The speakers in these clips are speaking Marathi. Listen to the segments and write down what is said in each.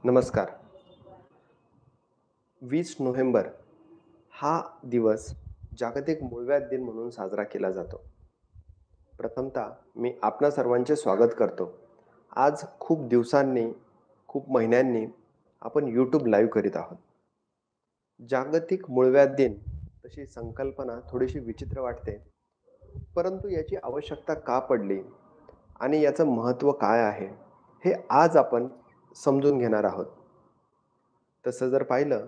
नमस्कार. 20 नोव्हेंबर हा दिवस जागतिक मूळव्याध दिन म्हणून साजरा केला जातो. प्रथमतः मी आपणा सर्वांचे स्वागत करतो. आज खूप दिवसांनी, खूप महिन्यांनी आपण YouTube लाईव्ह करीत आहोत. जागतिक मूळव्याध दिन तशी संकल्पना थोडीशी विचित्र वाटते. परंतु याची आवश्यकता का पडली आणि याचं महत्त्व काय आहे, हे आज आपण समजून घेणार आहोत. तसं जर पाहिलं,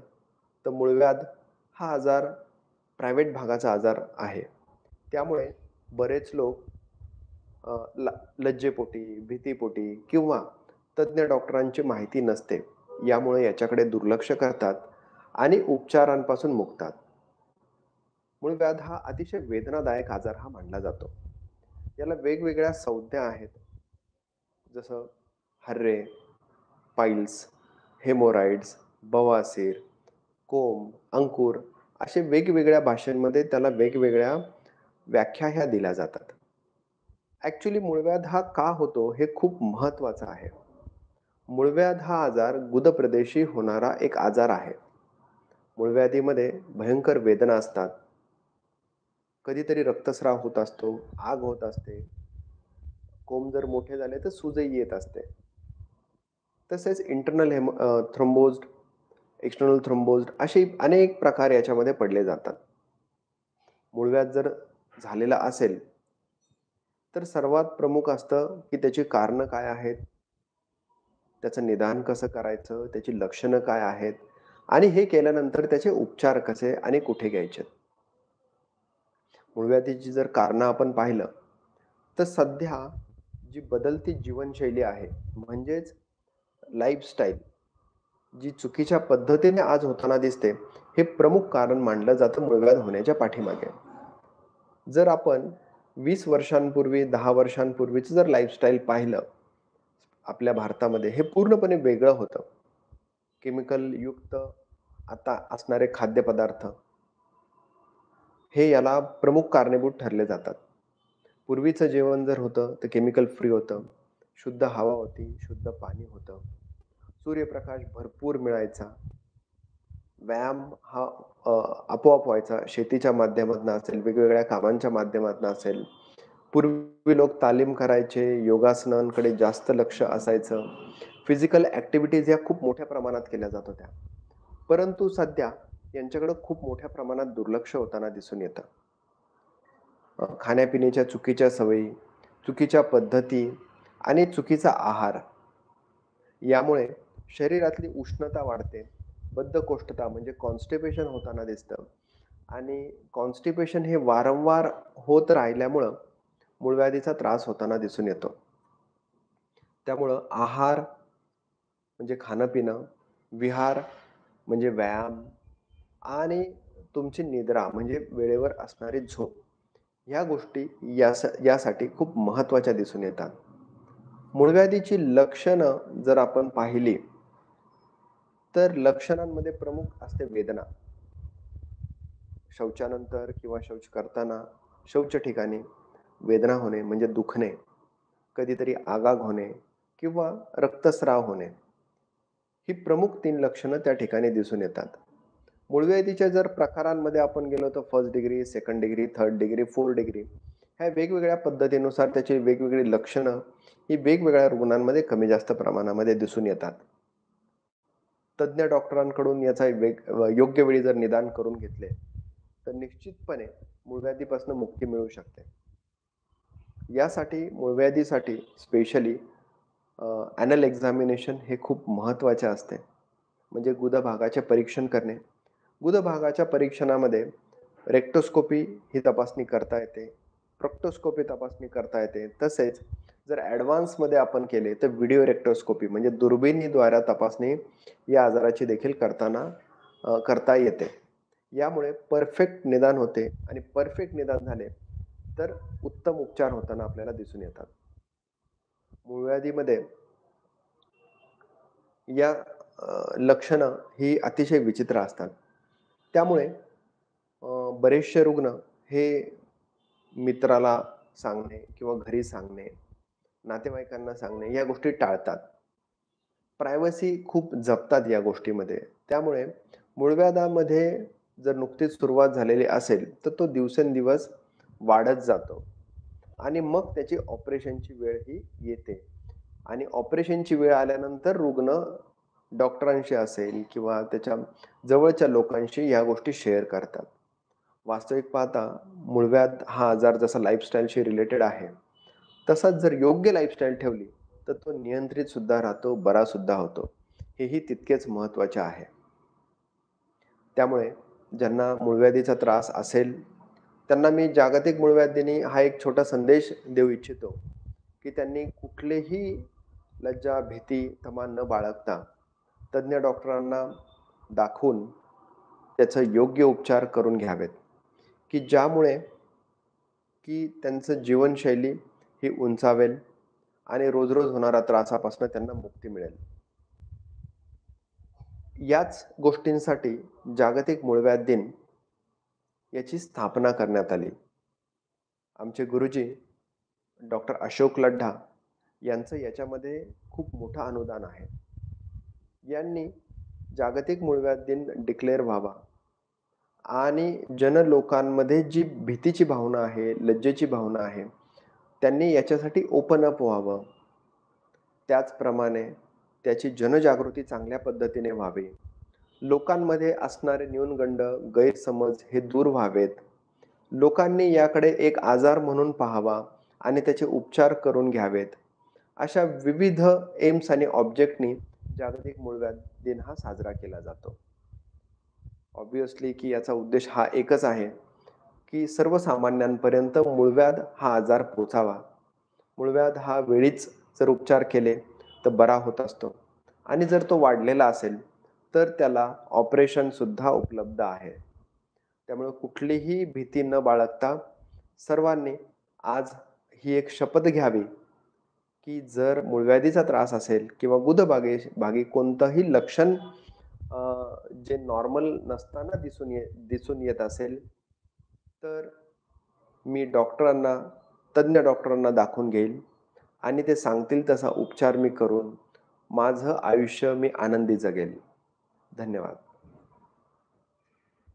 तर मूळव्याध हा आजार प्रायव्हेट भागाचा आजार आहे. त्यामुळे बरेच लोक अ, ल लज्जेपोटी, भीतीपोटी किंवा तज्ञ डॉक्टरांची माहिती नसते. यामुळे याच्याकडे दुर्लक्ष करतात आणि उपचारांपासून मुकतात. मूळव्याध हा अतिशय वेदनादायक आजार हा मानला जातो. याला वेगवेगळ्या संज्ञा आहेत. जसं हर्रे, पाईल्स, हेमोरॉइड्स, बवासीर, कोंब, अंकुर असे वेगवेगळ्या भाषांमध्ये त्याला वेगवेगळ्या व्याख्या ह्या दिल्या जातात. ॲक्चुअली मूळव्याध हा का होतो हे खूप महत्त्वाचं आहे. मूळव्याध हा आजार गुदप्रदेशी होणारा एक आजार आहे. मूळव्याधीमध्ये भयंकर वेदना असतात. कधीतरी रक्तस्राव होत असतो, आग होत असते. कोंब जर मोठे झाले तर सूजही येत असते. तसेच इंटर्नल थ्रोम्बोज्ड, एक्सटर्नल थ्रोम्बोज्ड असे अनेक प्रकार याच्यामध्ये पडले जातात. मूळव्याध जर झालेला असेल, तर सर्वात प्रमुख असतं, की त्याची कारणं काय आहेत? त्याचं निदान कसं करायचं? त्याची लक्षणं काय आहेत? आणि हे केल्यानंतर त्याचे उपचार कसे आणि कुठे घ्यायचे? मूळव्याधीची जर कारणं आपण पाहिलं, तर सध्या जी बदलती जीवनशैली आहे, म्हणजेच लाईफस्टाईल जी चुकीच्या पद्धतीने आज होताना दिसते, हे प्रमुख कारण मानलं जातं मूळव्याध होण्याच्या पाठीमागे. जर आपण 20 वर्षांपूर्वी, 10 वर्षांपूर्वीचं जर लाईफस्टाईल पाहिलं, आपल्या भारतामध्ये हे पूर्णपणे वेगळं होतं. केमिकल युक्त आता असणारे खाद्यपदार्थ, हे याला प्रमुख कारणीभूत ठरले जातात. पूर्वीचं जेवण जर होतं, तर केमिकल फ्री होतं. शुद्ध हवा होती, शुद्ध पाणी होतं. सूर्यप्रकाश भरपूर मिळायचा. व्यायाम हा अ, आपोआप व्हायचा. शेतीच्या माध्यमातून असेल, वेगवेगळ्या कामांच्या माध्यमातून असेल. पूर्वी लोक तालीम करायचे, योगासनांकडे जास्त लक्ष असायचं. फिजिकल ॲक्टिव्हिटीज ह्या खूप मोठ्या प्रमाणात केल्या जात होत्या. परंतु सध्या यांच्याकडे खूप मोठ्या प्रमाणात दुर्लक्ष होताना दिसून येतं. खाण्यापिण्याच्या चुकीच्या सवयी, चुकीच्या पद्धती आणि चुकीचा आहार यामुळे शरीरातली उष्णता वाढते. बद्धकोष्ठता म्हणजे कॉन्स्टिपेशन होताना दिसतं आणि कॉन्स्टिपेशन हे वारंवार होत राहिल्यामुळं मूळव्याधीचा त्रास होताना दिसून येतो. त्यामुळं आहार म्हणजे खाणं-पिणं, विहार म्हणजे व्यायाम आणि तुमची निद्रा म्हणजे वेळेवर असणारी झोप, ह्या गोष्टी यासाठी खूप महत्त्वाच्या दिसून येतात. मूळव्याधीची लक्षणं जर आपण पाहिली, तर लक्षणांमध्ये प्रमुख असते वेदना. शौचानंतर किंवा शौच करताना शौच ठिकाणी वेदना होणे म्हणजे दुखणे, कधीतरी आगाग होणे किंवा रक्तस्राव होणे. ही प्रमुख 3 लक्षणं त्या ठिकाणी दिसून येतात. मूळव्याधीच्या जर प्रकारांमध्ये आपण गेलो तर 1st degree, 2nd degree, 3rd degree, 4th degree ह्या वेगवेगळ्या पद्धतीनुसार त्याची वेगवेगळी लक्षणं ही वेगवेगळ्या रुग्णांमध्ये कमी जास्त प्रमाणामध्ये दिसून येतात. तज्ञ डॉक्टरांकडून याचा योग्य वेळी जर निदान करून घेतले, तर निश्चितपणे मूळव्याधीपासून मुक्ती मिळू शकते. यासाठी मूळव्याधीसाठी स्पेशली ॲनल एक्झामिनेशन हे खूप महत्त्वाचे असते. म्हणजे गुदभागाचे परीक्षण करणे. गुदभागाच्या परीक्षणामध्ये रेक्टोस्कोपी ही तपासणी करता येते. प्रोक्टोस्कोपी तपासणी करता येते. तसेच जर ॲडव्हान्समध्ये आपण केले तर व्हिडिओ रेक्टोस्कोपी म्हणजे दुर्बिणीद्वारे तपासणी या आजाराची देखील करता येते. यामुळे परफेक्ट निदान होते आणि परफेक्ट निदान झाले तर उत्तम उपचार होताना आपल्याला दिसून येतात. मूळव्याधीमध्ये या लक्षणं ही अतिशय विचित्र असतात. त्यामुळे बरेचसे रुग्ण हे मित्राला सांगणे किंवा घरी सांगणे, नातेवाईकांना सांगणे या गोष्टी टाळतात. प्रायव्हसी खूप जपतात या गोष्टीमध्ये. त्यामुळे मूळव्याधामध्ये जर नुकतीच सुरुवात झालेली असेल, तर तो दिवसेंदिवस वाढत जातो आणि मग त्याची ऑपरेशनची वेळ ही येते आणि ऑपरेशनची वेळ आल्यानंतर रुग्ण डॉक्टरांशी असेल किंवा त्याच्या जवळच्या लोकांशी ह्या गोष्टी शेअर करतात. वास्तविक पाहता मूळव्याध हा आजार जसा लाईफस्टाईलशी रिलेटेड आहे, तसाच जर योग्य लाईफस्टाईल ठेवली, तर तो नियंत्रित सुद्धा राहतो, बरा सुद्धा होतो. हेही तितकेच महत्त्वाचे आहे. त्यामुळे ज्यांना मूळव्याधीचा त्रास असेल, त्यांना मी जागतिक मूळव्याध दिनी हा एक छोटा संदेश देऊ इच्छितो, की त्यांनी कुठलीही लज्जा, भीती, तमा न बाळगता तज्ञ डॉक्टरांना दाखवून त्याचा योग्य उपचार करून घ्यावेत, की ज्यामुळे की त्यांचं जीवनशैली ही उंचावेल आणि रोज-रोज होणाऱ्या त्रासापासून त्यांना मुक्ती मिळेल. याच गोष्टींसाठी जागतिक मूळव्याध दिन याची स्थापना करण्यात आली. आमचे गुरुजी डॉक्टर अशोक लड्ढा यांचं याच्यामध्ये खूप मोठं अनुदान आहे. यांनी जागतिक मूळव्याध दिन डिक्लेअर व्हावा आणि जनलोकांमध्ये जी भीतीची भावना आहे, लज्जेची भावना आहे, त्यांनी याच्यासाठी ओपन अप व्हावं. त्याचप्रमाणे त्याची जनजागृती चांगल्या पद्धतीने व्हावी. लोकांमध्ये असणारे न्यूनगंड, गैरसमज हे दूर व्हावेत. लोकांनी याकडे एक आजार म्हणून पाहावा आणि त्याचे उपचार करून घ्यावेत. अशा विविध एम्स आणि ऑब्जेक्टनी जागतिक मूळव्याध दिन हा साजरा केला जातो. ऑब्व्हियसली की याचा उद्देश हा एकच आहे, की सर्वसामान्यांपर्यंत मूळव्याध हा आजार पोहोचावा. मूळव्याध हा वेळीच जर उपचार केले तर बरा होत असतो आणि जर तो वाढलेला असेल, तर त्याला ऑपरेशनसुद्धा उपलब्ध आहे. त्यामुळे कुठलीही भीती न बाळगता सर्वांनी आज ही एक शपथ घ्यावी, की जर मूळव्याधीचा त्रास असेल किंवा भागी कोणतंही लक्षण अ, जे नॉर्मल नसताना दिसून येत असेल, तर मी तज्ञ डॉक्टरांना दाखवून घेईल आणि ते सांगतील तसा उपचार मी करून माझं आयुष्य मी आनंदी जगेल. धन्यवाद.